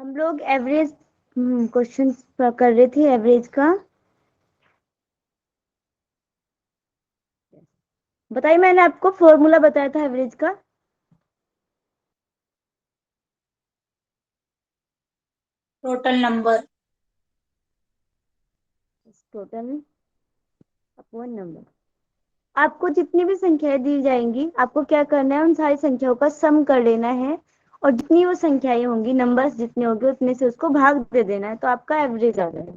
हम लोग average question कर रहे थे, एवरेज का। बताइए, मैंने आपको फॉर्मूला बताया था एवरेज का। Total number. Total upon number. आपको जितनी भी संख्याएं दी जाएंगी, आपको क्या करना है, उन सारी संख्याओं का सम कर लेना है, और जितनी वो संख्याएं होंगी, नंबर्स जितने होंगे, उतने से उसको भाग दे देना है, तो आपका एवरेज आ जाएगा।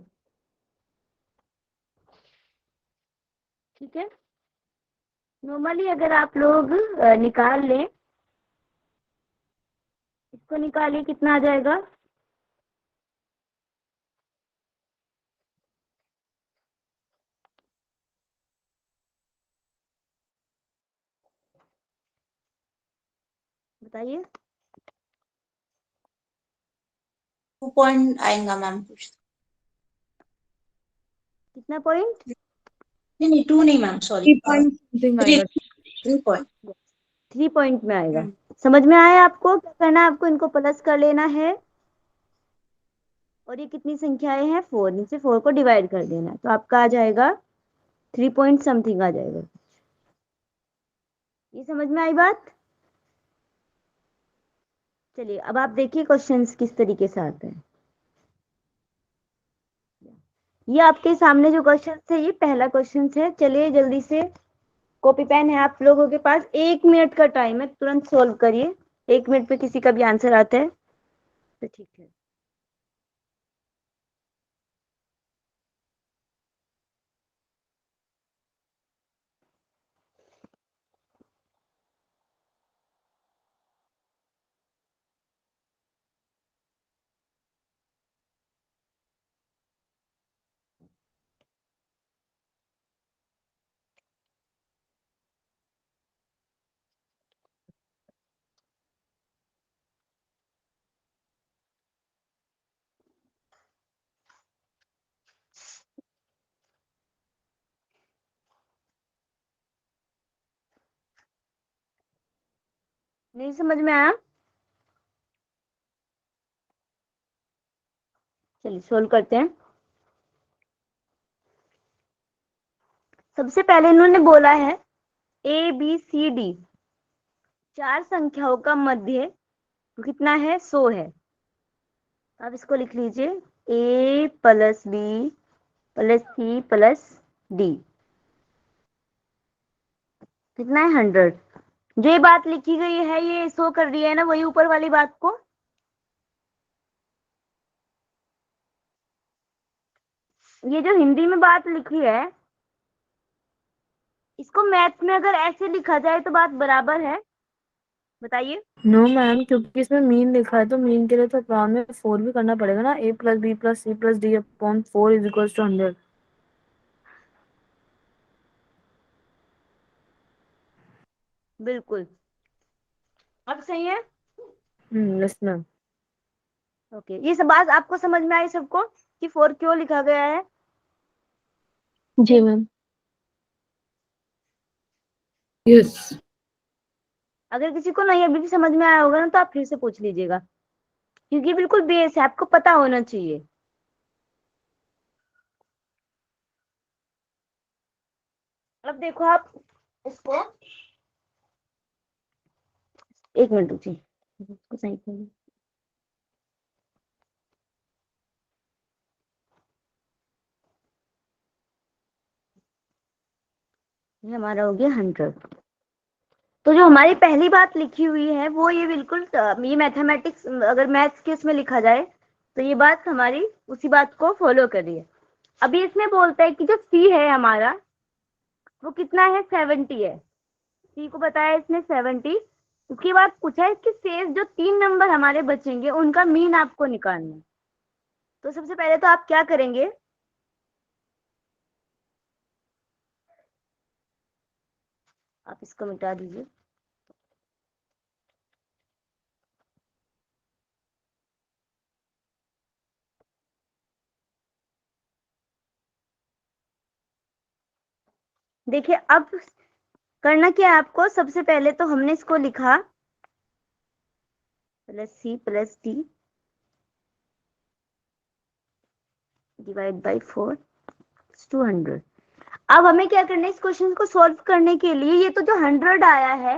ठीक है। नॉर्मली अगर आप लोग निकाल लें, इसको निकालिए, कितना आ जाएगा। बताइए। 2 पॉइंट आएगा मैम कुछ। कितना पॉइंट? नहीं नहीं, 2 नहीं मैम, सॉरी। 3 point something 3। आएगा। 3 पॉइंट। 3 पॉइंट में आएगा। समझ में आया आपको? क्या करना है आपको, इनको प्लस कर लेना है, और ये कितनी संख्याएं हैं, 4, नीचे 4 को डिवाइड कर देना है, तो आपका आ जाएगा 3 पॉइंट समथिंग आ जाएगा। ये समझ में आई बात? चलिए, अब आप देखिए क्वेश्चंस किस तरीके से आते हैं। ये आपके सामने जो क्वेश्चन है, ये पहला क्वेश्चन है। चलिए जल्दी से, कॉपी पेन है आप लोगों के पास, 1 मिनट का टाइम है, तुरंत सोल्व करिए। 1 मिनट में किसी का भी आंसर आता है तो ठीक है। नहीं समझ में आया? चलिए सोल्व करते हैं। सबसे पहले इन्होंने बोला है ए बी सी डी 4 संख्याओं का मध्य कितना है, 100 है। आप इसको लिख लीजिए, A plus B plus C plus D कितना है, 100। जो ये बात लिखी गई है, ये शो कर रही है ना वही ऊपर वाली बात को। ये जो हिंदी में बात लिखी है, इसको मैथ्स में अगर ऐसे लिखा जाए तो बात बराबर है? बताइए। नो मैम, क्योंकि इसमें मीन लिखा है तो मीन के लिए तो अपॉन में 4 भी करना पड़ेगा ना। a plus B plus C plus D upon 4 is equal to 100। बिल्कुल, अब सही है। Yes ma'am. ओके, ये सब बात आपको समझ में आई सबको, कि 4 क्यों लिखा गया है? जी मैम। यस। अगर किसी को नहीं अभी भी समझ में आया होगा ना, तो आप फिर से पूछ लीजिएगा, क्योंकि बिल्कुल बेस है, आपको पता होना चाहिए। अब देखो आप इसको, 1 मिनट रुकिए, इसको सही करिए। ये हमारा हो गया 100। तो जो हमारी पहली बात लिखी हुई है वो ये बिल्कुल, ये मैथमेटिक्स, अगर मैथ्स के इसमें लिखा जाए तो ये बात हमारी उसी बात को फॉलो कर रही है। अभी इसमें बोलता है कि जो सी है हमारा, वो कितना है, 70 है। सी को बताया इसने 70। उसके बाद पूछा है कि शेष जो 3 नंबर हमारे बचेंगे उनका मीन आपको निकालना है। तो सबसे पहले तो आप क्या करेंगे, आप इसको मिटा दीजिए। देखिए अब करना क्या है आपको, सबसे पहले तो हमने इसको लिखा plus C plus D, divide by 4 200। अब हमें क्या करना है, इस क्वेश्चन को सॉल्व करने के लिए ये तो जो 100 आया है,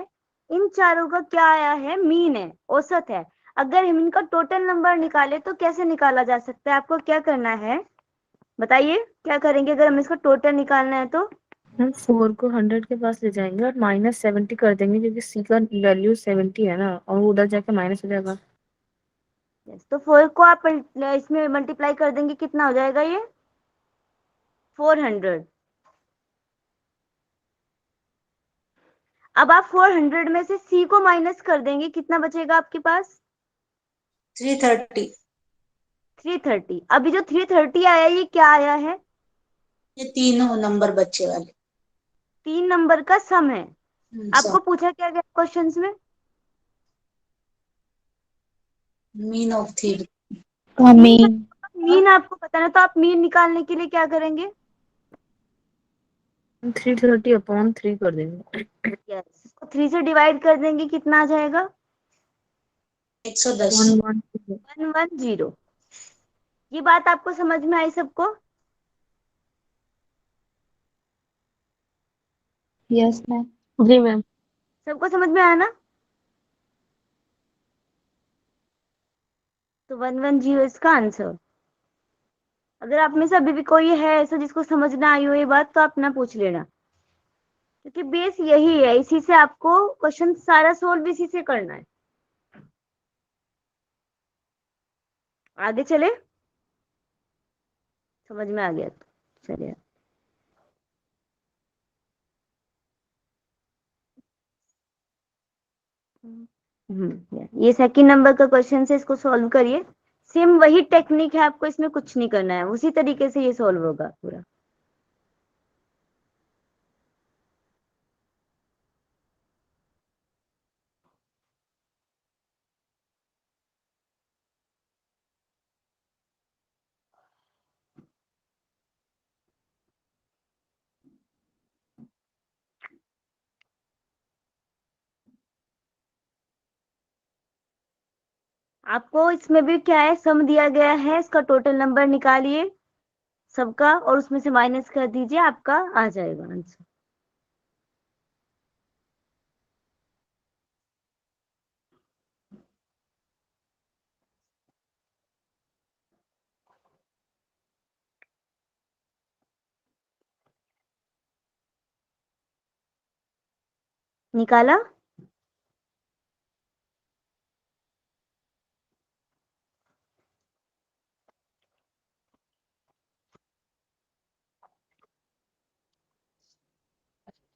इन चारों का क्या आया है, मीन है, औसत है। अगर हम इनका टोटल नंबर निकाले तो कैसे निकाला जा सकता है, आपको क्या करना है बताइए, क्या करेंगे अगर हमें इसका टोटल निकालना है तो? हम 4 को 100 के पास ले जाएंगे और -70 कर देंगे, क्योंकि c का वैल्यू 70 है ना, और वो उधर जाके माइनस हो जाएगा। तो 4 को आप इसमें मल्टीप्लाई कर देंगे, कितना हो जाएगा ये 400। अब आप 400 में से c को माइनस कर देंगे, कितना बचेगा आपके पास? 330। 330। अभी जो 330 आया ये क्या आया है? ये तीनों नंबर बच्चे वाले 3 नंबर का सम है। आपको सब पूछा क्या गया क्वेश्चंस में? Mean of three. मीन आपको पता है तो आप मीन निकालने के लिए क्या करेंगे? 330/3 कर देंगे। यस, 3 से डिवाइड कर देंगे, कितना आ जाएगा? 110। 110। 110। ये बात आपको समझ में आई सबको? Yes ma'am. जी मैम। सबको समझ में आया ना? तो 110 इसका आंसर। अगर आप में से अभी भी कोई है ऐसा जिसको समझ ना आई हो ये बात, तो आप ना पूछ लेना, क्योंकि बेस यही है, इसी से आपको क्वेश्चन सारा सोल्व इसी से करना है। आगे चले, समझ में आ गया तो चलिए। ये सेकंड नंबर का क्वेश्चन है, इसको सॉल्व करिए। सेम वही टेक्निक है, आपको इसमें कुछ नहीं करना है, उसी तरीके से ये सॉल्व होगा पूरा। आपको इसमें भी क्या है, सम दिया गया है, इसका टोटल नंबर निकालिए सबका और उसमें से माइनस कर दीजिए, आपका आ जाएगा आंसर। निकाला?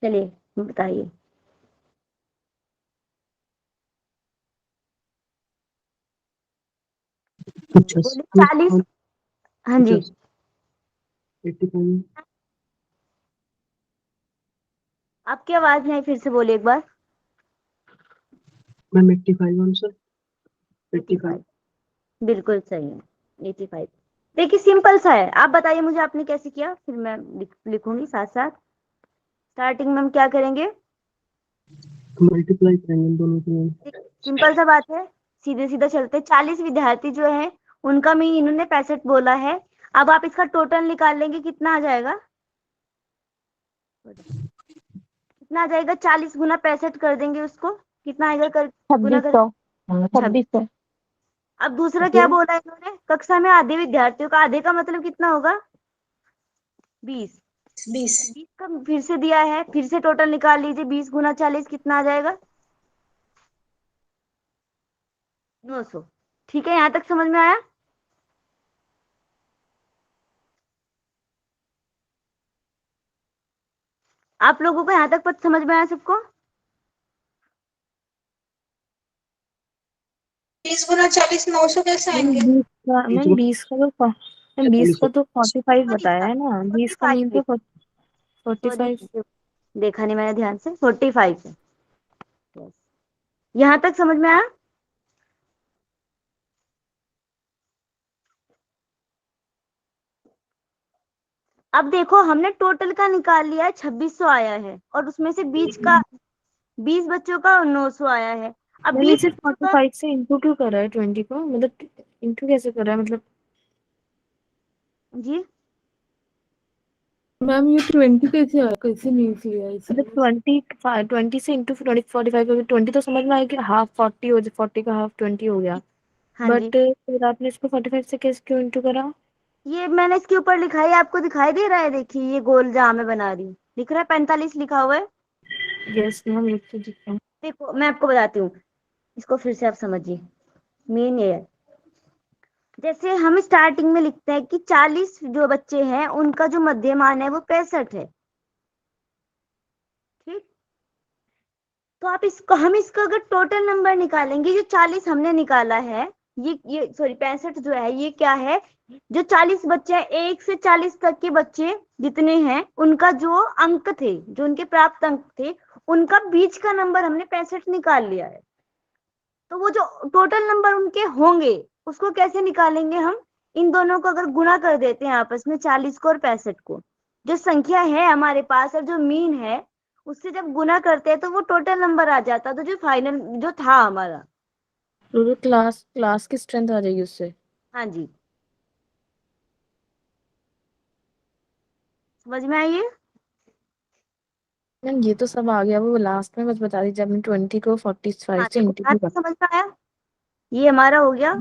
चलिए बताइए। बोले 40। हाँ जी, 85। आपकी आवाज नहीं, फिर से बोलिए एक बार। Ma'am 85 answer. 85 बिल्कुल सही है, 85। देखिए सिंपल सा है, आप बताइए मुझे आपने कैसे किया, फिर मैं लिखूंगी साथ साथ। स्टार्टिंग में हम क्या करेंगे, मल्टीप्लाई करेंगे दोनों को। सिंपल सा बात है, सीधे सीधा चलते। 40 विद्यार्थी जो है उनका में इन्होंने 65 बोला है। अब आप इसका टोटल निकाल लेंगे, कितना आ जाएगा, कितना आ जाएगा? 40 गुना 65 कर देंगे उसको, कितना आएगा कर गुना कर? 2600। अब दूसरा क्या बोला इन्होंने, कक्षा में आधे विद्यार्थियों का, आधे का मतलब कितना होगा 20। 20। 20 का फिर से दिया है, फिर से टोटल निकाल लीजिए, 20 गुना 40 कितना आ जाएगा 900। ठीक है, यहाँ तक समझ में आया? आप लोगों को यहाँ तक पता समझ में आया सबको? 20 गुना 40 900 कैसे आएंगे? 20 का तो मैम 20 का तो 45 बताया है ना, 20 का मीन 45, तो सॉरी 45। देखा नहीं मैंने ध्यान से, 45 है। Yes. यहाँ तक समझ में आया? अब देखो हमने टोटल का निकाल लिया है, 2600 आया है, और उसमें से बीच का 20 बच्चों का 900 आया है। अब मैम 20 इसे बच्चों का 45 से इंटू क्यों कर रहा है 20 को, मतलब इंटू कैसे कर रहा है मतलब? जी मैम ये 20 कैसे आया, कैसे मीन्स लिया इसमें? 20 से इंटू 45 20 तो समझ में आया कि हाफ 40 हो, 40 का हाफ 20 हो गया, हाँ बट जी, फिर आपने इसको 45 से कैसे क्यों इंटू करा? ये मैंने इसके ऊपर लिखा है, आपको दिखाई दे रहा है, देखिए ये गोल जहाँ मैं बना रही हूँ दिख रहा है, 45 लिखा हुआ है। यस मैम, लिख के दिखा। देखो मैं आपको बताती हूँ, इसको फिर से आप समझिए। मेन ये है, जैसे हम स्टार्टिंग में लिखते हैं कि 40 जो बच्चे हैं उनका जो मध्यमान है वो 65 है, ठीक। तो आप इसको, हम इसका अगर टोटल नंबर निकालेंगे, जो 40 हमने निकाला है, ये सॉरी 65 जो है ये क्या है, जो 40 बच्चे हैं, 1 से 40 तक के बच्चे जितने हैं उनका जो अंक थे, जो उनके प्राप्त अंक थे, उनका बीच का नंबर हमने 65 निकाल लिया है। तो वो जो टोटल नंबर उनके होंगे उसको कैसे निकालेंगे हम, इन दोनों को अगर गुणा कर देते हैं आपस में, 40 को और 65 को, जो संख्या है हमारे पास और जो मीन है उससे जब गुना करते हैं तो वो टोटल नंबर आ जाता है, तो जो फाइनल जो था हमारा। तो क्लास क्लास की स्ट्रेंथ आ जाएगी उससे। हाँ जी, समझ में आई है। मैम ये तो सब आ गया, वो लास्ट में बस बता दीजिए, आपने 20 को 45 हाँ से देखो, इंटू यहाँ किया। तक समझ में आया, ये हमारा हो गया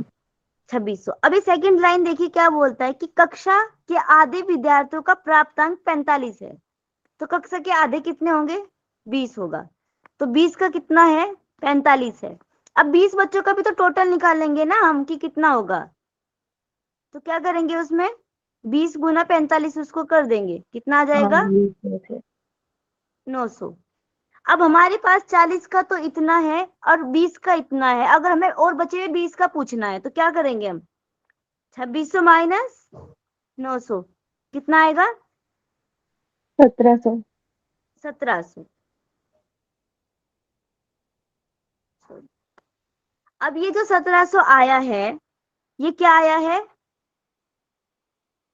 2600। अभी सेकंड लाइन देखिए क्या बोलता है कि कक्षा के आधे विद्यार्थियों का प्राप्तांक 45 है, तो कक्षा के आधे कितने होंगे, 20 होगा, तो 20 का कितना है, 45 है। अब 20 बच्चों का भी तो टोटल निकालेंगे ना हम कि कितना होगा, तो क्या करेंगे उसमें, 20 गुना 45 उसको कर देंगे, कितना आ हाँ जाएगा, ये ठीक है। 900। अब हमारे पास 40 का तो इतना है और 20 का इतना है, अगर हमें और बचे हुए 20 का पूछना है तो क्या करेंगे हम, 2600 माइनस 900 कितना आएगा, 1700। 1700। अब ये जो 1700 आया है, ये क्या आया है,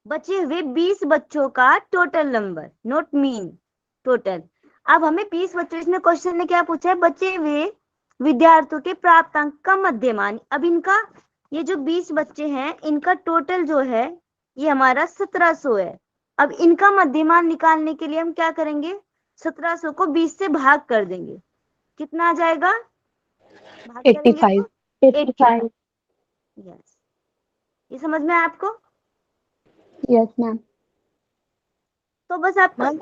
बचे हुए 20 बच्चों का total number, note mean, total. अब हमें 20 बच्चों, इसमें क्वेश्चन ने क्या पूछा है, बचे हुए विद्यार्थियों के प्राप्तांक का मध्यमान। अब इनका, ये जो 20 बच्चे हैं इनका टोटल जो है ये हमारा 1700 है। अब इनका मध्यमान निकालने के लिए हम क्या करेंगे, 1700 को 20 से भाग कर देंगे, कितना आ जाएगा, भाग करेंगे 85। तो 85। यस, ये समझ में आया आपको, यस मैम। तो बस आप, मैम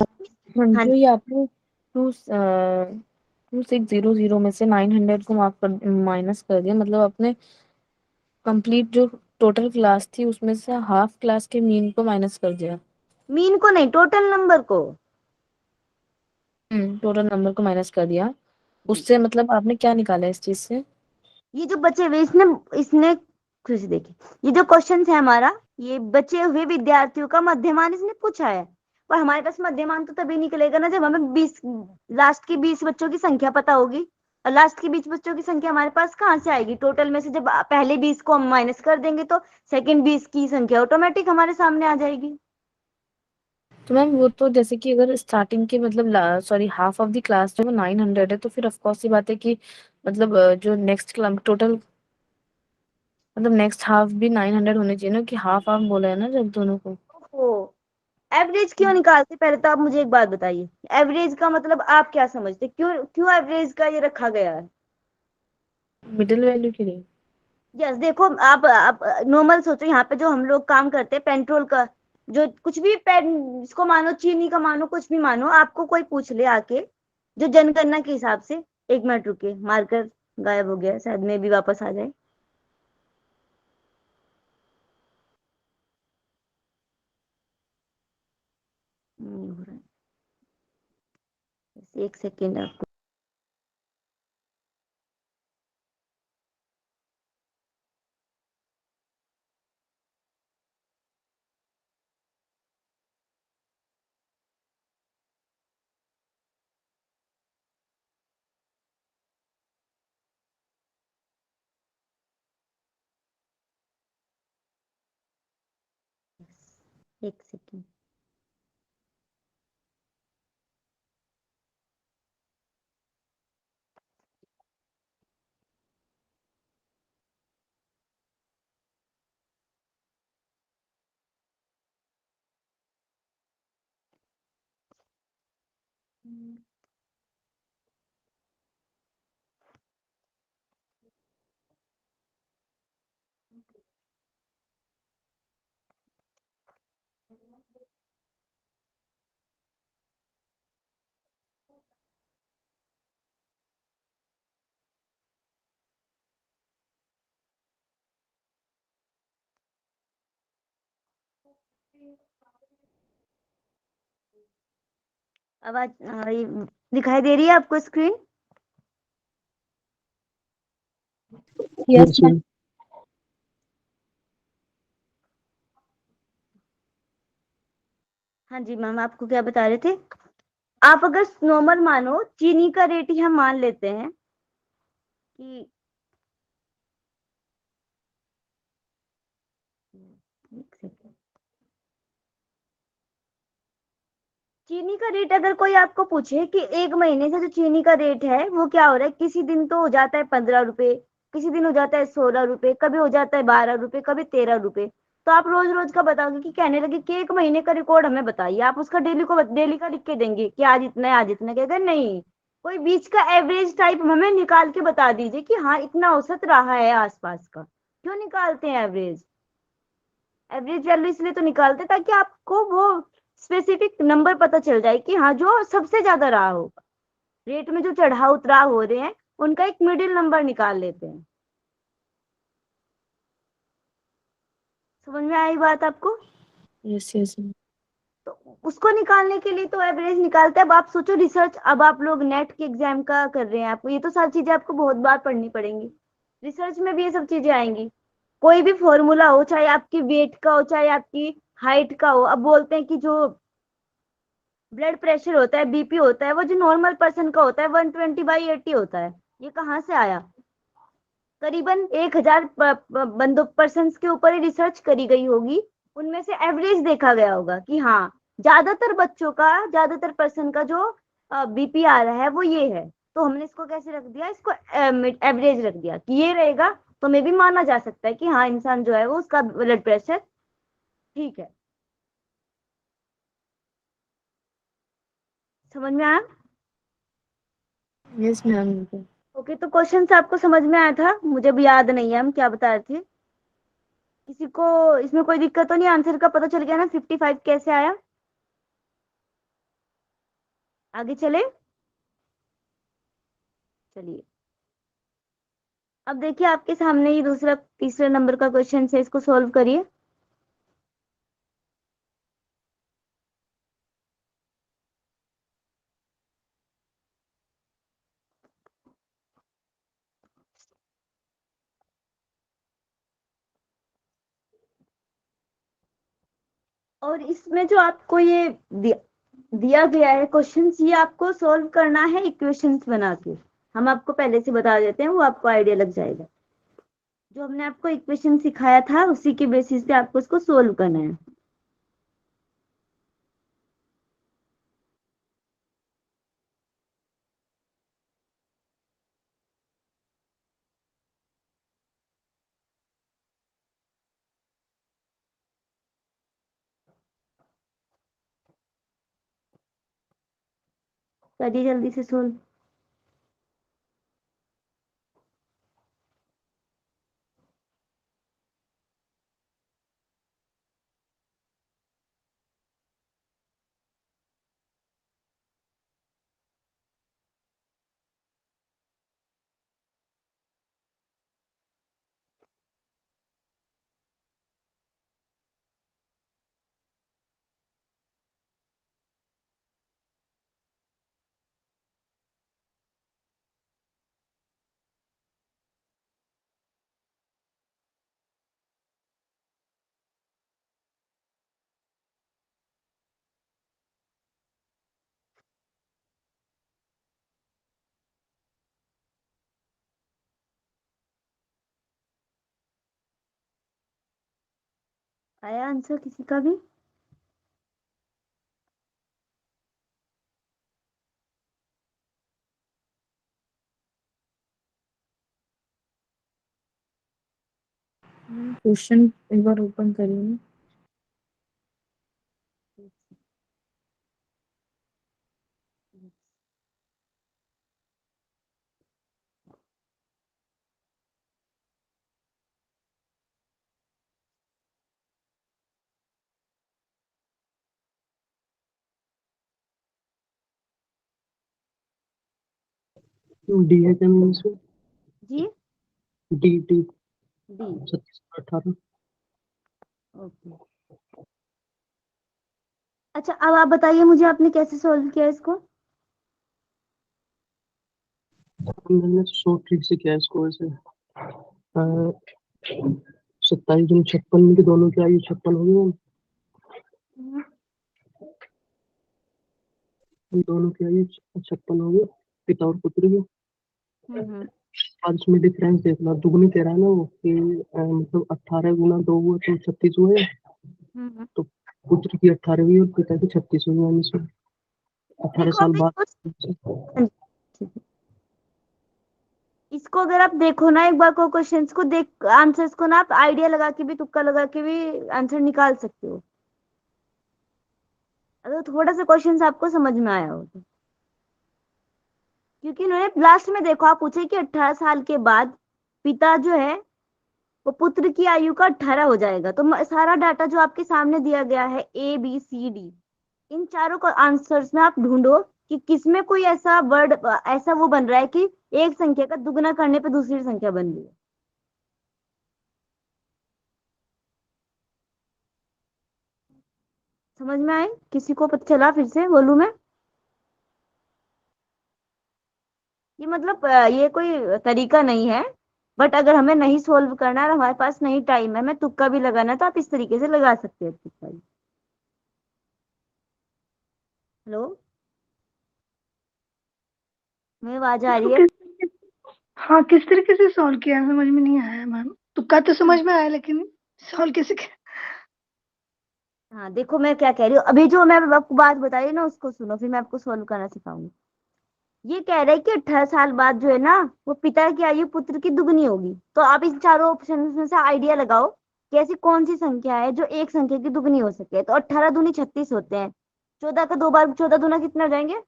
हाँ जो ये आपने 2600 में से 900 को मार्क कर माइनस कर दिया, मतलब आपने कंप्लीट जो टोटल क्लास थी उसमें से हाफ क्लास के मीन को माइनस कर दिया। मीन को नहीं, टोटल नंबर को। टोटल नंबर को माइनस कर दिया, जी, उससे मतलब आपने क्या निकाला इस चीज से? ये जो बचे हुए, इसने इसने खुद से देखिए, ये जो क्वेश्चन है हमारा, ये बचे हुए विद्यार्थियों का मध्यमान इसने पूछा है, पर हमारे पास मध्यमान तो तभी निकलेगा ना जब हमें 20, लास्ट की 20 बच्चों की संख्या पता होगी। और लास्ट की 20 बच्चों की संख्या हमारे पास कहाँ से आएगी, टोटल में से जब पहले 20 को हम माइनस कर देंगे तो सेकंड 20 की संख्या ऑटोमेटिक हमारे सामने आ जाएगी। तो मैम वो तो जैसे कि अगर स्टार्टिंग के मतलब sorry half of the class जो 900 है, तो फिर ऑफ कोर्स सी बात है कि मतलब जो नेक्स्ट टोटल मतलब नेक्स्ट हाफ भी 900 होने चाहिए ना, कि हाफ हाफ बोला है ना जब दोनों को। ओ, एवरेज क्यों निकालते, पहले तो आप मुझे एक बात बताइए, एवरेज का मतलब आप क्या समझते, क्यों क्यों एवरेज का ये रखा गया है। मिडिल वैल्यू के लिए। यस, देखो आप नॉर्मल सोचो, यहाँ पे जो हम लोग काम करते हैं पेट्रोल का, जो कुछ भी इसको मानो, चीनी का मानो, कुछ भी मानो, आपको कोई पूछ ले आके, जो जनगणना के हिसाब से, एक मिनट रुके, मार्कर गायब हो गया, शायद में भी वापस आ जाए। नहीं हो रहा है, एक सेकेंड आपको, एक सेकेंड। आवाज ये दिखाई दे रही है आपको स्क्रीन? Yes, ma'am. हाँ जी मैम, आपको क्या बता रहे थे? आप अगर नॉर्मल मानो, चीनी का रेट ही हम मान लेते हैं कि एक सेकंड, चीनी का रेट अगर कोई आपको पूछे कि एक महीने से जो चीनी का रेट है वो क्या हो रहा है, किसी दिन तो हो जाता है 15 रुपए, किसी दिन हो जाता है 16 रुपए, कभी हो जाता है 12 रुपए, कभी 13 रुपए। तो आप रोज रोज का बताओगे कि कहने लगे कि एक महीने का रिकॉर्ड हमें बताइए, आप उसका डेली का लिख के देंगे कि आज इतना है, आज इतना है। कहकर नहीं, कोई बीच का एवरेज टाइप हमें निकाल के बता दीजिए कि हाँ इतना औसत रहा है आसपास का। क्यों निकालते हैं एवरेज? एवरेज वैल्यू इसलिए तो निकालते हैं ताकि आपको वो स्पेसिफिक नंबर पता चल जाए कि हाँ जो सबसे ज्यादा रहा होगा, रेट में जो चढ़ाव उतराव हो रहे हैं उनका एक मिडिल नंबर निकाल लेते हैं। समझ में आई बात आपको? Yes, yes, ma'am. तो उसको निकालने के लिए तो एवरेज निकालते हैं। अब आप सोचो रिसर्च, अब आप लोग नेट के एग्जाम का कर रहे हैं, आपको ये तो सारी चीजें आपको बहुत बार पढ़नी पड़ेंगी। रिसर्च में भी ये सब चीजें आएंगी। कोई भी फॉर्मूला हो, चाहे आपकी वेट का हो, चाहे आपकी हाइट का हो। अब बोलते हैं कि जो ब्लड प्रेशर होता है, बीपी होता है, वो जो नॉर्मल पर्सन का होता है 120/80 होता है। ये कहाँ से आया? करीबन 1000 बंदों पर्सन के ऊपर ही रिसर्च करी गई होगी, उनमें से एवरेज देखा गया होगा कि हाँ ज्यादातर बच्चों का, ज्यादातर पर्सन का जो बीपी आ रहा है वो ये है। तो हमने इसको कैसे रख दिया, इसको एवरेज रख दिया कि ये रहेगा, तो मे भी माना जा सकता है कि हाँ इंसान जो है वो उसका ब्लड प्रेशर ठीक है। समझ में आया? Yes, ma'am. ओके, तो क्वेश्चन आपको समझ में आया था? मुझे भी याद नहीं है हम क्या बता रहे थे। किसी को इसमें कोई दिक्कत तो नहीं? आंसर का पता चल गया ना 55 कैसे आया? आगे चले, चलिए। अब देखिए आपके सामने ही दूसरा तीसरे नंबर का क्वेश्चन है, इसको सॉल्व करिए। और इसमें जो आपको ये दिया गया है क्वेश्चंस, ये आपको सॉल्व करना है इक्वेशंस बना के। हम आपको पहले से बता देते हैं, वो आपको आइडिया लग जाएगा। जो हमने आपको इक्वेशन सिखाया था उसी के बेसिस पे आपको इसको सोल्व करना है। करिए जल्दी से सोल्व। आया आंसर किसी का भी? क्वेश्चन एक बार ओपन करिए ना। डी है क्या मैम इसमें? G D D D 36 18। Okay. अच्छा अब आप बताइए मुझे आपने कैसे सॉल्व किया इसको। मैंने 100 ट्रिक से किया इसको वैसे। 27 दिन 56 के दोनों की आयु 56 हो गई। दोनों की आयु 56 हो गई, पिता और पुत्र की। हम्म आज इसमें डिफरेंस देखना, दुगनी कह रहा है ना वो कि मतलब 18 गुना 2 हुआ तो 36 हुए। हम्म। तो पुत्र की 18 हुई और पिता की 36 हुई यानी इसमें 18 देखो साल अब बाद। हाँ जी, ठीक है। इसको अगर आप देखो ना एक बार को क्वेश्चंस को देख आंसर्स को ना आप आइडिया लगा के भी तुक्का लगा के भी आंसर निकाल सकते हो अगर थोड़ा सा क्वेश्चंस आपको समझ में आया हो तो। क्योंकि उन्होंने लास्ट में देखो आप पूछे कि 18 साल के बाद पिता जो है वो पुत्र की आयु का 18 हो जाएगा। तो सारा डाटा जो आपके सामने दिया गया है ABCD इन चारों को आंसर्स में आप ढूंढो कि किसमें कोई ऐसा वर्ड ऐसा वो बन रहा है कि एक संख्या का दुगना करने पे दूसरी संख्या बन रही है। समझ में आए किसी को पता चला फिर से बोलूं मैं। ये मतलब ये कोई तरीका नहीं है बट अगर हमें नहीं सोल्व करना है और हमारे पास नहीं टाइम है मैं तुक्का भी लगाना है, तो आप इस तरीके से लगा सकते हैं तुक्का भी। हेलो मेरी आवाज आ इसको रही है। किस हाँ, किस तरीके से सॉल्व किया है समझ में नहीं आया मैम। तुक्का तो समझ में आया लेकिन सॉल्व कैसे किया? हाँ देखो मैं क्या कह रही हूँ अभी जो मैं आपको बात बताई ना उसको सुनो फिर मैं आपको सोल्व करना सिखाऊंगी। ये कह रहे हैं कि 18 साल बाद जो है ना वो पिता की आयु पुत्र की दुगनी होगी। तो आप इन चारों ऑप्शन में से आइडिया लगाओ कि ऐसी कौन सी संख्या है जो एक संख्या की दुगनी हो सके। तो 18 दूनी 36 होते हैं। 14 का 2 बार 14 दूना कितने हो जाएंगे।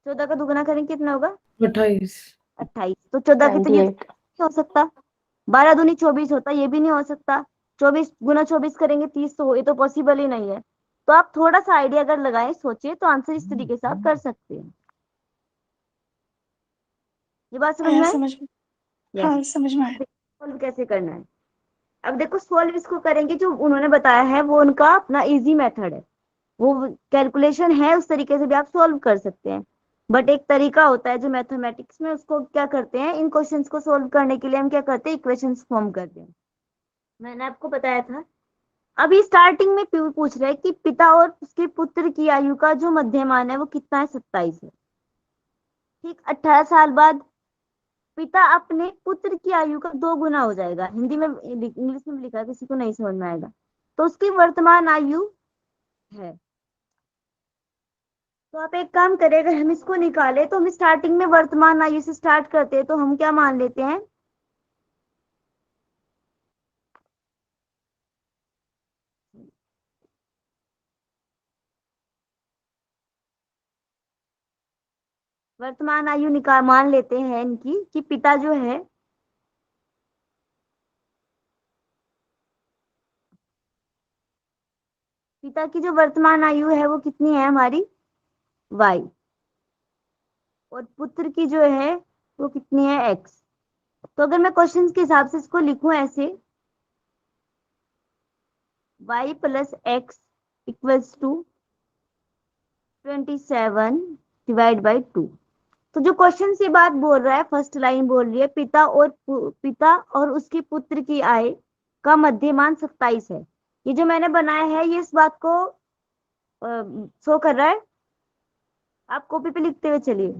14 का दुगना करेंगे कितना होगा 28। 28। तो 14 की ये 28। नहीं हो सकता। 12 दूनी 24 होता ये भी नहीं हो सकता। 24 गुना 24 करेंगे 30 तो ये तो पॉसिबल ही नहीं है। तो आप थोड़ा सा आइडिया अगर लगाएं सोचिए तो आंसर इस तरीके से आप कर सकते हैं। ये बात समझ आया में आई। समझ में। यस। हाँ समझ में आया। सोल्व कैसे करना है। अब देखो सोल्व इसको करेंगे जो उन्होंने बताया है वो उनका अपना इजी मेथड है। वो कैलकुलेशन है उस तरीके से भी आप सोल्व कर सकते हैं। बट एक तरीका होता है जो मैथमेटिक्स में उसको क्या करते हैं इन क्वेश्चंस को सोल्व करने के लिए हम क्या करते हैं इक्वेशंस फॉर्म करते हैं। मैंने आपको बताया था। अभी स्टार्टिंग में पूछ रहे हैं कि पिता और उसके पुत्र की आयु का जो मध्यमान है वो कितना है 27 है। ठीक 18 साल बाद पिता अपने पुत्र की आयु का 2 गुना हो जाएगा। हिंदी में इंग्लिश में लिखा है किसी को नहीं समझ में आएगा। तो उसकी वर्तमान आयु है। तो आप एक काम करें अगर हम इसको निकाले तो हम स्टार्टिंग में वर्तमान आयु से स्टार्ट करते हैं तो हम क्या मान लेते हैं वर्तमान आयु निकाल मान लेते हैं इनकी कि पिता जो है पिता की जो वर्तमान आयु है वो कितनी है हमारी y और पुत्र की जो है वो कितनी है x। तो अगर मैं क्वेश्चन के हिसाब से इसको लिखूं ऐसे y plus X equals to 27 divide by 2। तो जो क्वेश्चन से बात बोल रहा है फर्स्ट लाइन बोल रही है पिता और उसके पुत्र की आय का मध्यमान 27 है। ये जो मैंने बनाया है ये इस बात को शो कर रहा है। आप कॉपी पे लिखते हुए चलिए।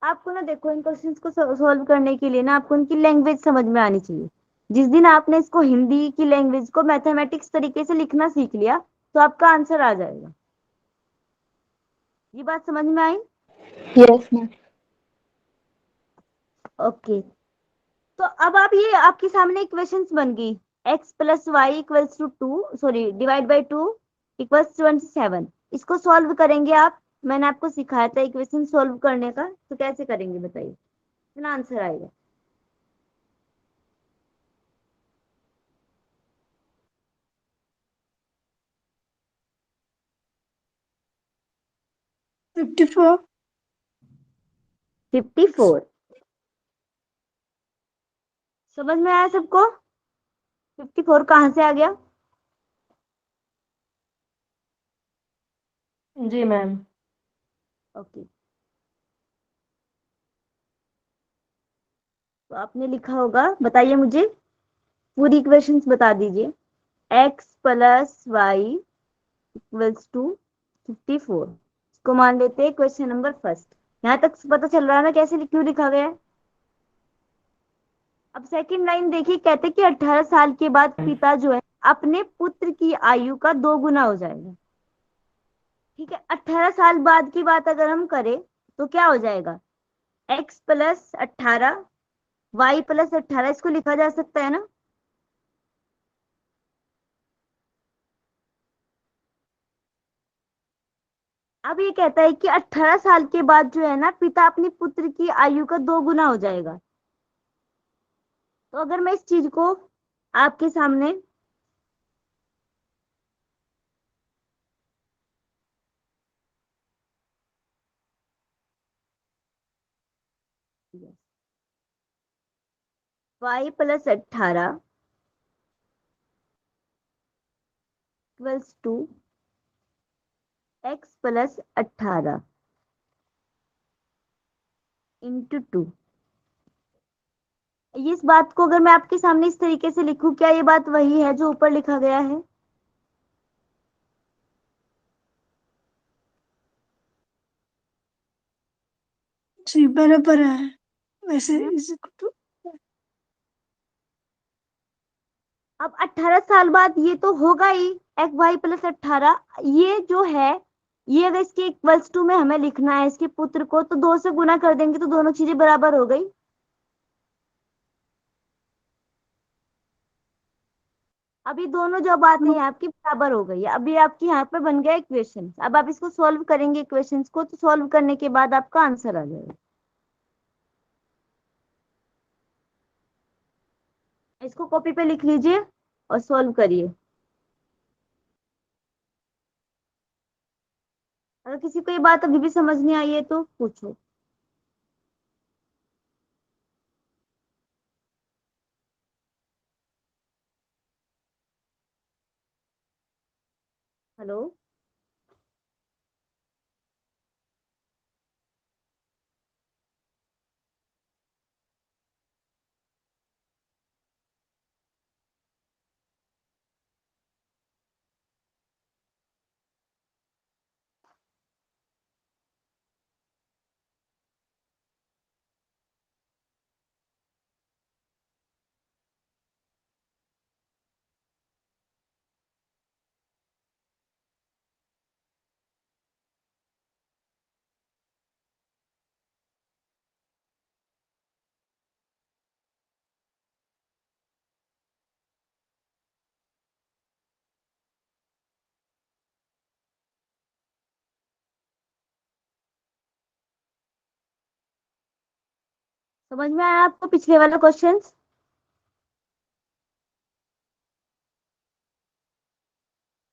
आपको ना देखो इन क्वेश्चंस को सॉल्व करने के लिए ना आपको इनकी लैंग्वेज समझ में आनी चाहिए। जिस दिन आपने इसको हिंदी की लैंग्वेज को मैथमेटिक्स तरीके से लिखना सीख लिया तो आपका आंसर आ जाएगा। ये बात समझ में आई। Yes ma'am. ओके। तो अब आप ये आपके सामने इक्वेशंस बन गई x plus Y equals to 2 sorry divide by 2 equals 27। इसको सॉल्व करेंगे आप। मैंने आपको सिखाया था इक्वेशन सॉल्व करने का तो कैसे करेंगे बताइए कितना आंसर आएगा। 54. 54 समझ में आया सबको? 54 कहाँ से आ गया? जी मैम। ओके, तो आपने लिखा होगा, बताइए मुझे पूरी इक्वेशंस बता दीजिए। x plus Y equals to 54, इसको मान लेते हैं क्वेश्चन नंबर फर्स्ट। यहाँ तक पता चल रहा है ना कैसे क्यों लिखा गया है? अब सेकंड लाइन देखिए, कहते कि 18 साल के बाद पिता जो है अपने पुत्र की आयु का 2 गुना हो जाएगा। ठीक है, 18 साल बाद की बात अगर हम करें तो क्या हो जाएगा? x प्लस 18 वाई प्लस 18, इसको लिखा जा सकता है ना? अब ये कहता है कि 18 साल के बाद जो है ना पिता अपने पुत्र की आयु का 2 गुना हो जाएगा। तो अगर मैं इस चीज को आपके सामने Y plus 18 equals to X plus 18 into 2, इस बात को अगर मैं आपके सामने इस तरीके से लिखूं, क्या ये बात वही है जो ऊपर लिखा गया है? जी बराबर है वैसे हम्म। इसी को तो अब 18 साल बाद ये तो होगा ही, एक्स वाई प्लस 18, ये जो है ये अगर इसके इक्वल्स टू में हमें लिखना है इसके पुत्र को, तो 2 से गुना कर देंगे तो दोनों चीजें बराबर हो गई। अभी दोनों जो बातें हैं आपकी बराबर हो गई है। अभी आपकी यहाँ पे बन गया इक्वेशन। अब आप इसको सॉल्व करेंगे इक्वेशंस को, तो सॉल्व करने के बाद आपका आंसर आ जाएगा। इसको कॉपी पे लिख लीजिए और सॉल्व करिए। अगर किसी को ये बात अभी भी समझ नहीं आई है तो पूछो। हेलो। समझ में आया आपको पिछले वाला क्वेश्चन?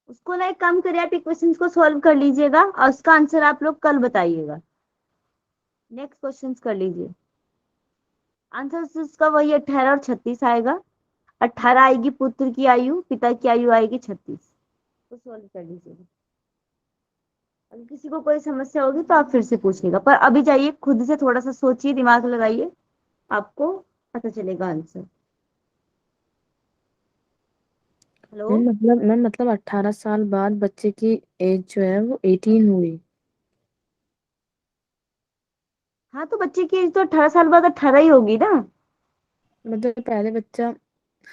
उसको ना एक काम करिए, आप इक्वेशंस को सॉल्व कर लीजिएगा और उसका आंसर आप लोग कल बताइएगा। नेक्स्ट क्वेश्चंस कर लीजिए। आंसर उसका वही 18 और 36 आएगा। 18 आएगी पुत्र की आयु, पिता की आयु आएगी 36। तो सॉल्व कर लीजिएगा। अगर किसी को कोई समस्या होगी तो आप फिर से पूछिएगा, पर अभी जाइए खुद से थोड़ा सा सोचिए, दिमाग लगाइए, आपको पता चलेगा आंसर। हेलो। मैम मतलब 18 साल बाद बच्चे की एज जो है वो 18 हुई। हाँ, तो बच्चे की एज तो 18 साल बाद 18 ही होगी ना। मतलब पहले बच्चा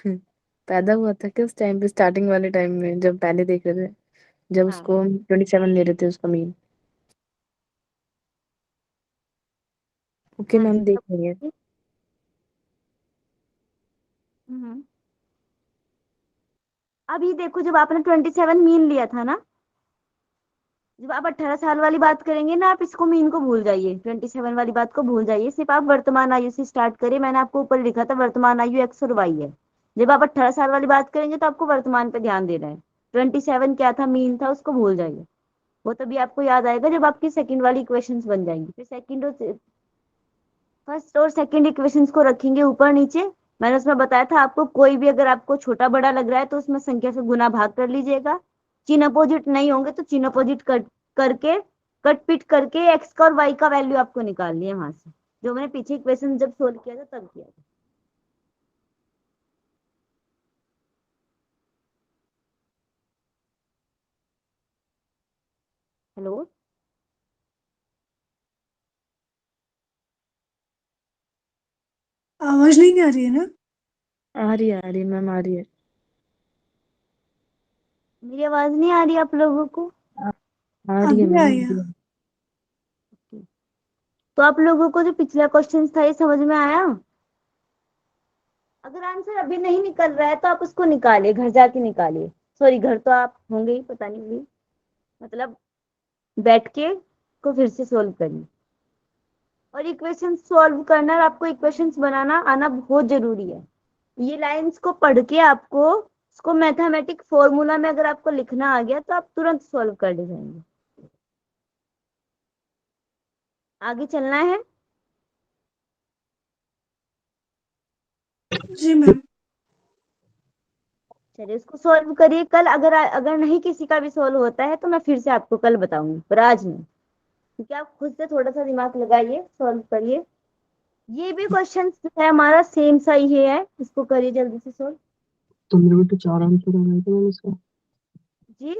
पैदा हुआ था कि उस टाइम पे स्टार्टिंग वाले टाइम में जब पहले देख रहे थे, जब हाँ उसको 27 ले रहे थे उसका मीन। ओके हाँ मैम, जी। देख लेंगे। हम्म। अभी देखो, जब आपने 27 मीन लिया था ना, जब आप 18 साल वाली बात करेंगे ना, आप इसको मीन को भूल जाइए, 27 वाली बात को भूल जाइए, सिर्फ आप वर्तमान आयु से स्टार्ट करिए। मैंने आपको ऊपर लिखा था वर्तमान आयु एक्स और वाई है। जब आप 18 साल वाली बात करेंगे तो आपको वर्तमान पे ध्यान देना है। 27 क्या था, मीन था, उसको भूल जाइए। वो तभी आपको याद आएगा जब आपकी सेकंड वाली इक्वेशंस बन जाएंगी। फिर सेकंड और फर्स्ट और सेकंड इक्वेशंस को रखेंगे ऊपर नीचे। मैंने उसमें बताया था आपको, कोई भी अगर आपको छोटा बड़ा लग रहा है तो उसमें संख्या से गुना भाग कर लीजिएगा। चिन्ह अपोजिट नहीं होंगे तो चिन्ह अपोजिट करके कट पिट करके एक्स का और वाई का वैल्यू आपको निकालनी है वहां से, जो मैंने पीछे इक्वेशन जब सोल्व किया था तब किया था। हेलो। आवाज नहीं आ रही है ना? आ रही है मैम, आ रही है। मेरी आवाज नहीं आ रही आप लोगों को? आ रही है अभी मैम, आई आ है। रही है। तो आप लोगों को जो पिछला क्वेश्चन था ये समझ में आया? अगर आंसर अभी नहीं निकल रहा है तो आप उसको निकालिए, घर जाके निकालिए। सॉरी, घर तो आप होंगे ही, पता नहीं भी, मतलब बैठ के को फिर से सोल्व करिए। और इक्वेशन सॉल्व करना और आपको इक्वेशंस बनाना आना बहुत जरूरी है। ये लाइंस को पढ़ के आपको उसको मैथमेटिक फॉर्मूला में अगर आपको लिखना आ गया तो आप तुरंत सॉल्व कर ले जाएंगे। आगे चलना है। जी मैम। चलिए उसको सॉल्व करिए। कल अगर अगर नहीं किसी का भी सॉल्व होता है तो मैं फिर से आपको कल बताऊंगी, पर आज नहीं, क्योंकि आप खुद से थोड़ा सा दिमाग लगाइए, सॉल्व करिए। ये भी क्वेश्चन है हमारा सेम सा ही है, इसको करिए जल्दी से सॉल्व। तो मेरे बेटे 4 आंसर आ रहे थे मैंने इसका। जी।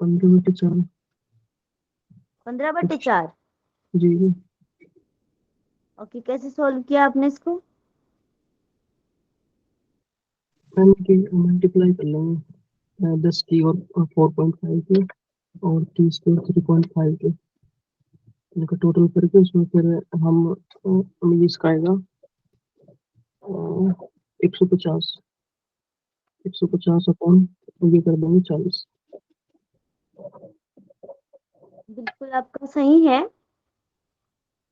15/4। 15/4। जी जी। ओके, कैसे सॉल्व किया आपने इसको? मैंने की मल्टीप्लाई कर लेंगे 10 की और 4.5 की और 30 की और 3.5 की, इनका टोटल करके उसमें फिर हम इसका आएगा 150। 150 अपॉन ये कर देंगे 40। बिल्कुल आपका सही है।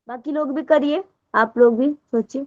बाकी लोग भी करिए, आप लोग भी सोचिए।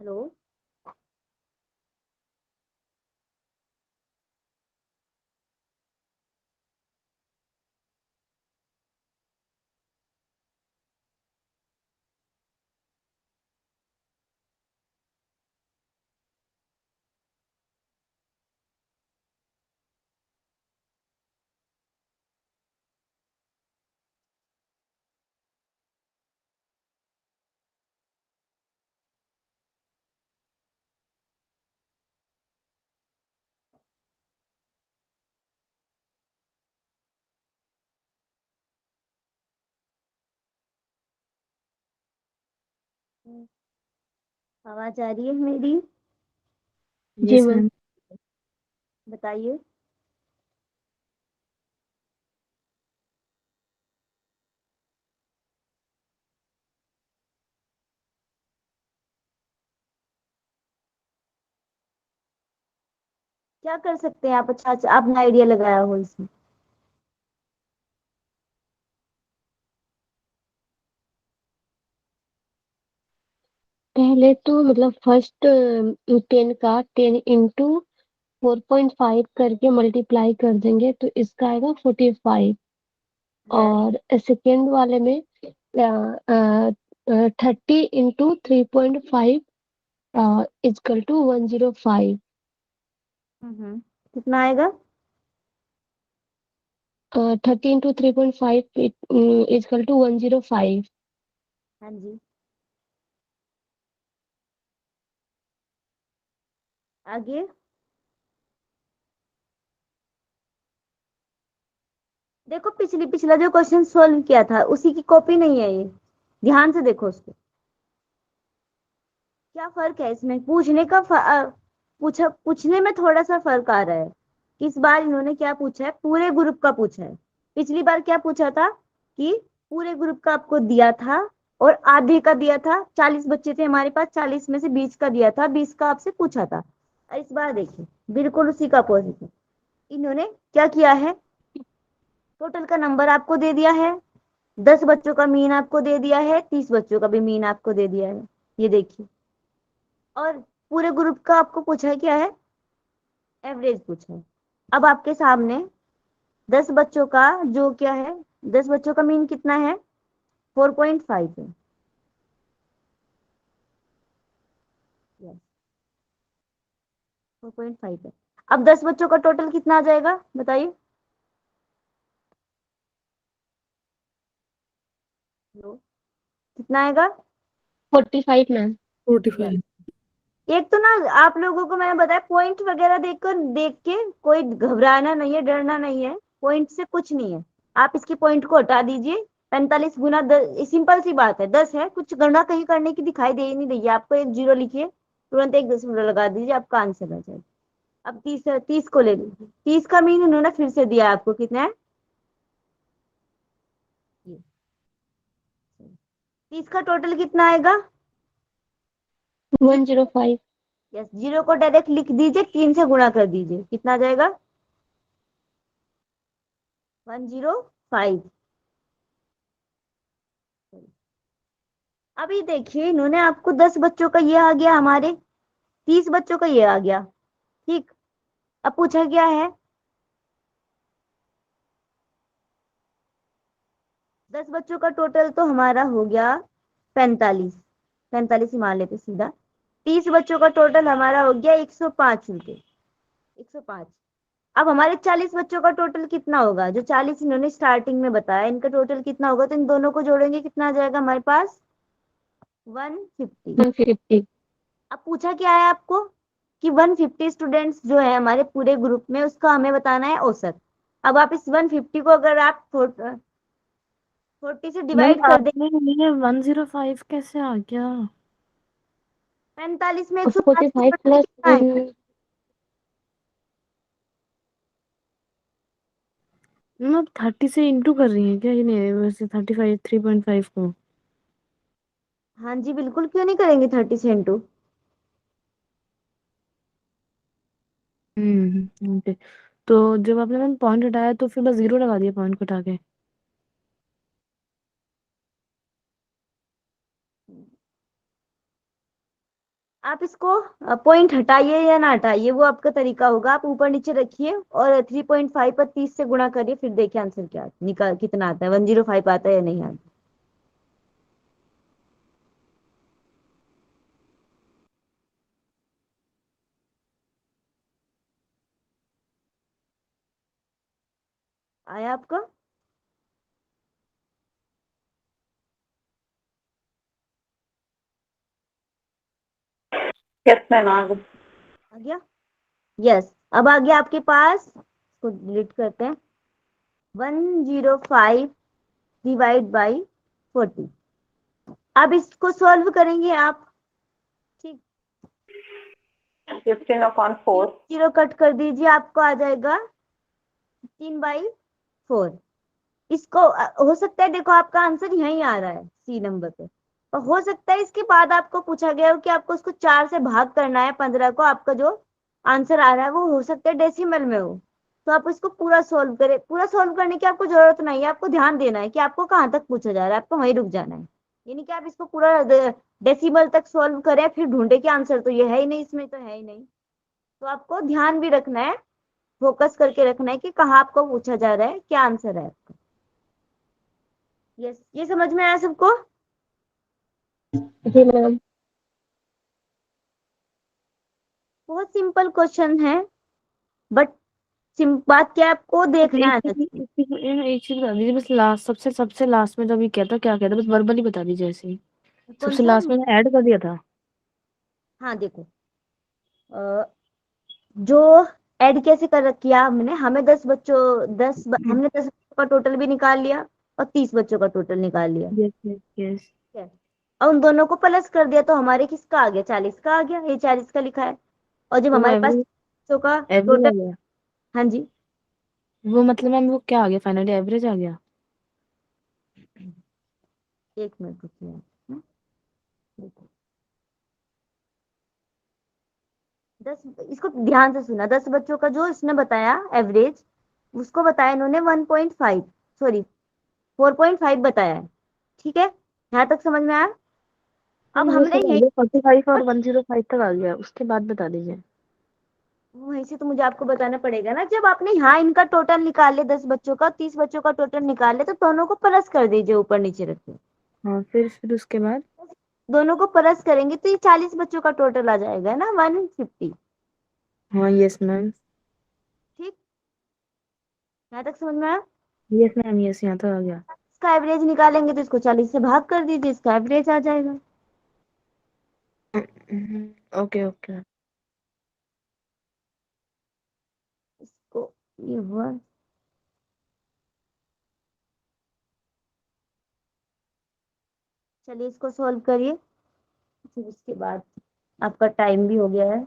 हेलो। आवाज आ रही है मेरी? Yes ma'am. बताइए। क्या कर सकते हैं आप? अच्छा अच्छा, आपने आइडिया लगाया हो इसमें? पहले तो मतलब फर्स्ट 10 का 10 × 4.5 करके मल्टीप्लाई कर देंगे तो इसका आएगा 45। यस। और सेकेंड वाले में 30 × 3.5 इजकल टू 105। कितना आएगा? 30 × 3.5 इजकल टू 105। हाँ जी। आगे। देखो पिछला जो क्वेश्चन सॉल्व किया था उसी की कॉपी नहीं है ये, ध्यान से देखो उसको। क्या फर्क है इसमें, पूछने में थोड़ा सा फर्क आ रहा है। इस बार इन्होंने क्या पूछा है, पूरे ग्रुप का पूछा है। पिछली बार क्या पूछा था कि पूरे ग्रुप का आपको दिया था और आधे का दिया था। 40 बच्चे थे हमारे पास, 40 में से 20 का दिया था, 20 का आपसे पूछा था। और इस बार देखिए बिल्कुल उसी का अपोजिट है। इन्होंने क्या किया है, टोटल का नंबर आपको दे दिया है, 10 बच्चों का मीन आपको दे दिया है, 30 बच्चों का भी मीन आपको दे दिया है, ये देखिए। और पूरे ग्रुप का आपको पूछा है क्या है, एवरेज पूछा है। अब आपके सामने 10 बच्चों का जो क्या है, 10 बच्चों का मीन कितना है, 4.5 है। Yes, 4.5 है। अब 10 बच्चों का टोटल कितना आ जाएगा बताइए। लो, कितना आएगा। 45 मैम। 45। एक तो ना आप लोगों को मैंने बताया पॉइंट वगैरह देख के कोई घबराना नहीं है, डरना नहीं है, पॉइंट से कुछ नहीं है। आप इसकी पॉइंट को हटा दीजिए। 45 गुना 10, सिंपल सी बात है, 10 है, कुछ गणना कहीं करने की दिखाई दे ही नहीं रही है आपको। एक जीरो लिखिए, तुरंत एक दशमलव लगा दीजिए, आपका आंसर आ जाएगा। अब 30 को ले लीजिए, 30 का मीन उन्होंने फिर से दिया आपको, कितना है, 30 का टोटल कितना आएगा। 105। यस, जीरो को डायरेक्ट लिख दीजिए, 3 से गुणा कर दीजिए, कितना आ जाएगा, 105। अभी देखिए इन्होंने आपको 10 बच्चों का ये आ गया, हमारे 30 बच्चों का ये आ गया, ठीक। अब पूछा क्या है, 10 बच्चों का टोटल तो हमारा हो गया 45, 45 ही मान लेते सीधा। 30 बच्चों का टोटल हमारा हो गया 105 रुपये, 105। अब हमारे 40 बच्चों का टोटल कितना होगा, जो 40 इन्होंने स्टार्टिंग में बताया, इनका टोटल कितना होगा, तो इन दोनों को जोड़ेंगे कितना आ जाएगा हमारे पास, 150। 150। अब पूछा क्या है आपको कि 150 स्टूडेंट्स जो है हमारे पूरे ग्रुप में, उसका हमें बताना है औसत। अब आप इस 150 को अगर आप 40 से मैम डिवाइड कर देंगे, आपने ये 105 कैसे आ गया। 45 में 105 45 प्लस कितना है, मैम आप 30 से इंटू कर रही हैं क्या, ये नहीं वैसे 35 3.5 को। हाँ जी बिल्कुल, क्यों नहीं करेंगे 30 से इंटू। ओके। तो जब आपने मैम पॉइंट हटाया तो फिर बस जीरो लगा दिया पॉइंट को हटा के। आप इसको पॉइंट हटाइए या ना हटाइए, वो आपका तरीका होगा। आप ऊपर नीचे रखिए और 3.5 पर 30 से गुणा करिए, फिर देखिए आंसर क्या निकाल कितना आता है, 105 आता है या नहीं आता। आया आपका, यस मैम आ गई। आ गया। यस, अब आ गया आपके पास, इसको डिलीट करते हैं, 105 डिवाइड बाई 40। अब इसको सॉल्व करेंगे आप, ठीक। 15/4। जीरो कट कर दीजिए, आपको आ जाएगा 3/4। इसको हो सकता है, देखो आपका आंसर यहीं आ रहा है सी नंबर पे, और हो सकता है इसके बाद आपको पूछा गया हो कि आपको उसको 4 से भाग करना है 15 को, आपका जो आंसर आ रहा है वो हो सकता है डेसिमल में हो। तो आप इसको पूरा सॉल्व करें, पूरा सॉल्व करने की आपको जरूरत नहीं है, आपको ध्यान देना है कि आपको कहाँ तक पूछा जा रहा है, आपको वहीं रुक जाना है। यानी कि आप इसको पूरा डेसिमल तक सॉल्व करें फिर ढूंढे कि आंसर तो ये है ही नहीं, इसमें तो है ही नहीं। तो आपको ध्यान भी रखना है, फोकस करके रखना है कि कहाँ आपको पूछा जा रहा है, क्या आंसर है आपका। यस, ये समझ में आया सबको। जी मैम। बहुत सिंपल क्वेश्चन है, बट बात क्या है, आपको देखना एक आना चीज चाहिए। एक चीज बता दीजिए बस, लास्ट सबसे सबसे लास्ट में जब ये कहता क्या कहता, बस वर्बली बता दीजिए ऐसे ही। कौन सबसे सा, लास्ट में ऐड कर दिया था। हाँ देखो, अ, जो ऐड कैसे कर किया हमने, हमें 10 बच्चों, हमने 10 बच्चों का टोटल भी निकाल लिया और 30 बच्चों का टोटल निकाल लिया। Yes yes yes. ठीक है, और उन दोनों को प्लस कर दिया तो हमारे किसका आ गया, 40 का आ गया, ये 40 का लिखा है। और जब तो वो हमारे पास एवरेज बच्चों का एवरेज आ टोटल, गया। हाँ जी, वो मतलब मैम वो क्या आ गया, फाइनली एवरेज आ गया। एक मिनट रुकिए। देखो, 10, इसको ध्यान से सुना, 10 बच्चों का जो इसने बताया एवरेज, उसको बताया इन्होंने 1.5, सॉरी 4.5 बताया है। ठीक है, यहाँ तक समझ में आया। अब वो हमने सब आ यही, गया 45 और 105 तक आ गया, उसके बाद बता दीजिए। वहीं से तो मुझे आपको बताना पड़ेगा ना। जब आपने यहाँ इनका टोटल निकाल ले, 10 बच्चों का, 30 बच्चों का टोटल निकाल ले, तो दोनों को प्लस कर दीजिए ऊपर नीचे रख के। हाँ फिर उसके बाद। दोनों को प्लस करेंगे तो ये 40 बच्चों का टोटल आ जाएगा ना, 150। हाँ यस मैम। ठीक, यहाँ तक समझ में आया। यस मैम यस, यहाँ तक आ गया। इसका एवरेज निकालेंगे तो इसको 40 से भाग कर दीजिए, इसका एवरेज आ जाएगा। Okay okay. इसको, ये हुआ, चलिए इसको सॉल्व करिए, फिर उसके बाद आपका टाइम भी हो गया है।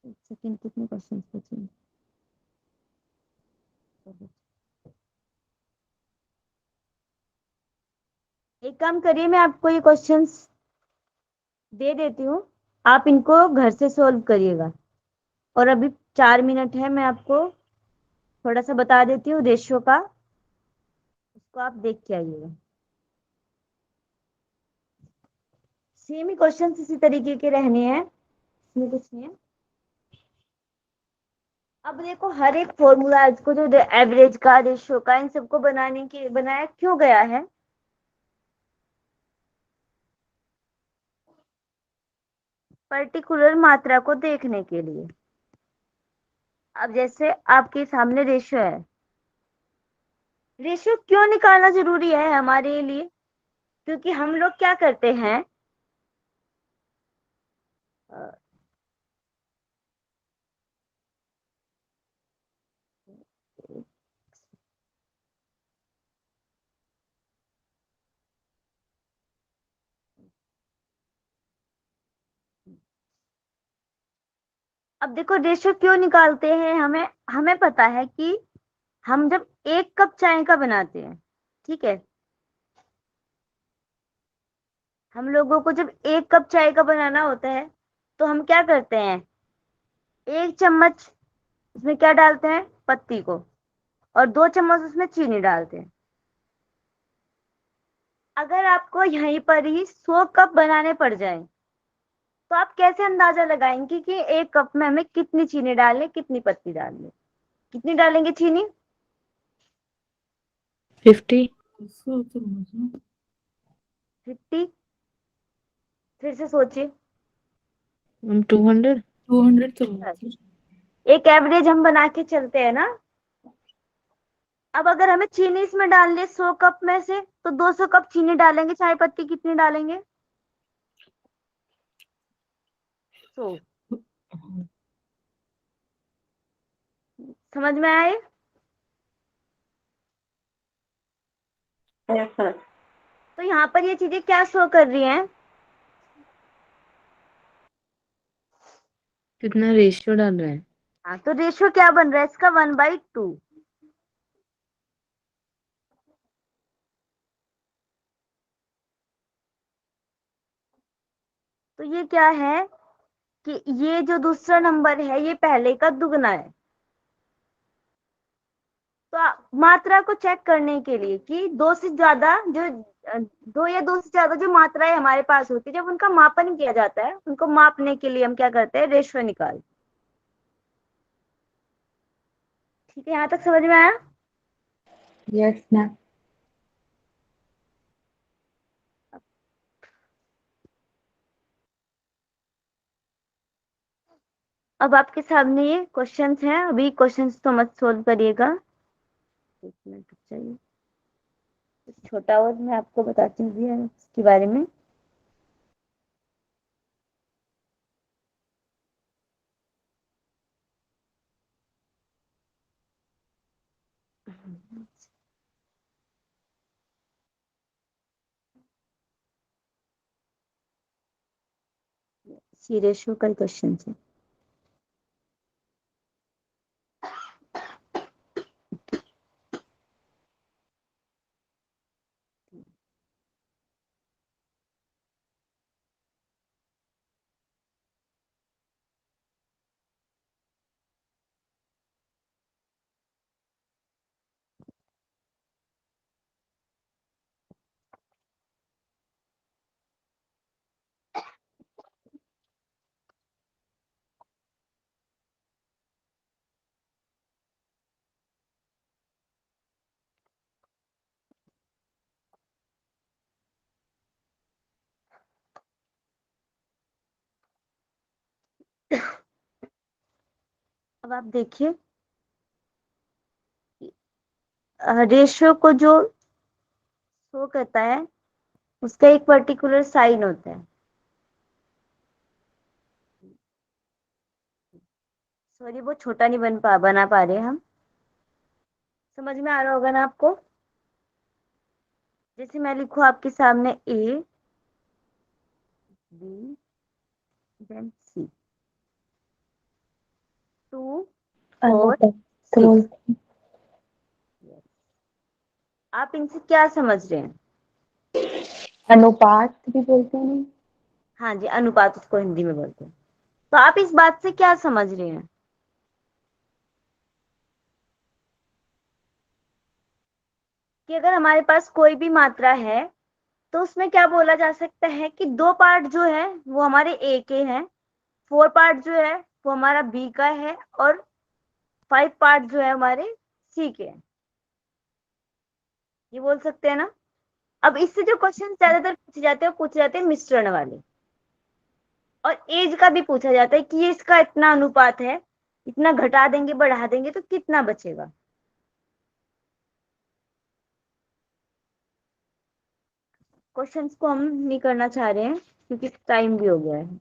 एक सेकंड, कितने क्वेश्चन बचे हैं? एक काम करिए, मैं आपको ये क्वेश्चंस दे देती हूँ, आप इनको घर से सॉल्व करिएगा। और अभी 4 मिनट है, मैं आपको थोड़ा सा बता देती हूँ रेशियो का, उसको आप देख के आइएगा। सेम ही क्वेश्चन इसी तरीके के रहने हैं, इसमें कुछ नहीं है। अब देखो, हर एक फॉर्मूला को जो एवरेज का, रेशियो का, इन सबको बनाने के बनाया क्यों गया है, पर्टिकुलर मात्रा को देखने के लिए। अब जैसे आपके सामने रेशियो है, रेशियो क्यों निकालना जरूरी है हमारे लिए, क्योंकि हम लोग क्या करते हैं, अ, अब देखो रेशियो क्यों निकालते हैं, हमें हमें पता है कि हम जब 1 कप चाय का बनाते हैं, ठीक है, हम लोगों को जब 1 कप चाय का बनाना होता है, तो हम क्या करते हैं, 1 चम्मच उसमें क्या डालते हैं, पत्ती को, और 2 चम्मच उसमें चीनी डालते हैं। अगर आपको यहीं पर ही 100 कप बनाने पड़ जाए, तो आप कैसे अंदाजा लगाएंगे कि 1 कप में हमें कितनी चीनी डालनी, कितनी पत्ती डालनी, कितनी डालेंगे चीनी, 50। 50। फिर से सोचिए, 200। 200 तो एक एवरेज हम बना के चलते हैं ना। अब अगर हमें चीनी इसमें डालनी है 100 कप में से, तो 200 कप चीनी डालेंगे, चाय पत्ती कितनी डालेंगे, 100। समझ में आए। तो यहाँ पर ये चीजें क्या शो कर रही हैं, कितना रेशियो डाल रहे हैं। हाँ, तो रेशियो क्या बन रहा है इसका, 1/2। तो ये क्या है कि ये जो दूसरा नंबर है, ये पहले का दुगना है। तो मात्रा को चेक करने के लिए कि दो से ज्यादा जो, 2 या 2 से ज्यादा जो मात्राएं हमारे पास होती है, जब उनका मापन किया जाता है, उनको मापने के लिए हम क्या करते हैं, रेशियो निकाल। ठीक है, यहाँ तक समझ में आया। Yes ma'am. अब आपके सामने ये क्वेश्चंस हैं, अभी क्वेश्चंस तो मत सोल्व करिएगा, 1 मिनट रुक जाइए, छोटा और मैं आपको बताती हूँ भी इसके बारे में। सी रेशियो का क्वेश्चन है। अब आप देखिए रेशियो को जो शो करता है उसका एक पर्टिकुलर साइन होता है। सॉरी वो छोटा नहीं बना पा रहे हम। समझ में आ रहा होगा ना आपको। जैसे मैं लिखूं आपके सामने ए बी देन सी 2 4 6। आप इनसे क्या समझ रहे हैं? अनुपात भी बोलते हैं नहीं? हाँ जी, अनुपात उसको हिंदी में बोलते हैं। तो आप इस बात से क्या समझ रहे हैं कि अगर हमारे पास कोई भी मात्रा है तो उसमें क्या बोला जा सकता है कि 2 पार्ट जो है वो हमारे ए के हैं, 4 पार्ट जो है वो हमारा बी का है और 5 पार्ट जो है हमारे सी के हैं। ये बोल सकते हैं ना। अब इससे जो क्वेश्चन ज्यादातर पूछे जाते हैं वो पूछे जाते हैं मिश्रण वाले, और एज का भी पूछा जाता है कि ये इसका इतना अनुपात है, इतना घटा देंगे बढ़ा देंगे तो कितना बचेगा। क्वेश्चंस को हम नहीं करना चाह रहे हैं क्योंकि टाइम भी हो गया है।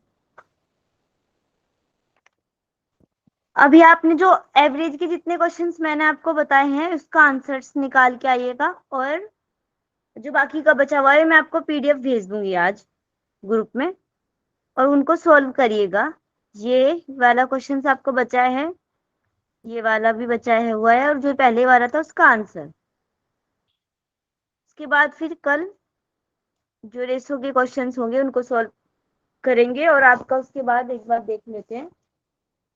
अभी आपने जो एवरेज के जितने क्वेश्चंस मैंने आपको बताए हैं उसका आंसर्स निकाल के आइएगा, और जो बाकी का बचा हुआ है मैं आपको पीडीएफ भेज दूंगी आज ग्रुप में, और उनको सॉल्व करिएगा। ये वाला क्वेश्चंस आपको बचा है, ये वाला भी बचा है हुआ है, और जो पहले वाला था उसका आंसर। उसके बाद फिर कल जो रेशो के क्वेश्चंस होंगे उनको सॉल्व करेंगे, और आपका उसके बाद एक बार देख लेते हैं।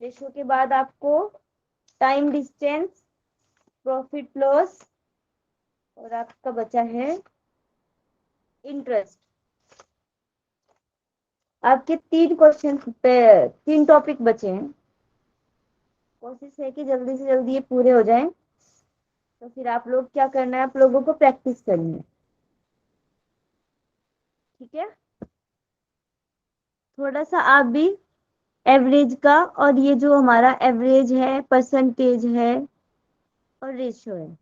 रेशो के बाद आपको टाइम डिस्टेंस, प्रॉफिट लॉस, और आपका बचा है इंटरेस्ट। आपके 3 क्वेश्चन पे 3 टॉपिक बचे हैं। कोशिश है कि जल्दी से जल्दी ये पूरे हो जाएं, तो फिर आप लोग क्या करना है, आप लोगों को प्रैक्टिस करनी है। ठीक है, थोड़ा सा आप भी एवरेज का, और ये जो हमारा एवरेज है, परसेंटेज है और रेशियो है,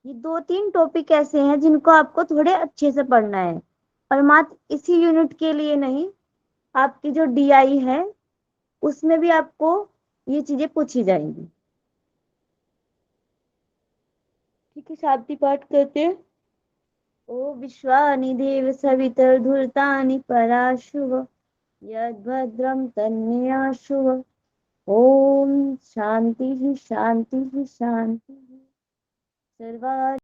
ये 2-3 टॉपिक ऐसे हैं जिनको आपको थोड़े अच्छे से पढ़ना है, और मात्र इसी यूनिट के लिए नहीं, आपकी जो डीआई है उसमें भी आपको ये चीजें पूछी जाएंगी। ठीक है, शांति पाठ करते हैं। ओ विश्वानि देव सवितर्धुर्तानि पराशुव यद्भद्रं तन्मेयाशुव। ओम शांति शांति शांति। सर्वा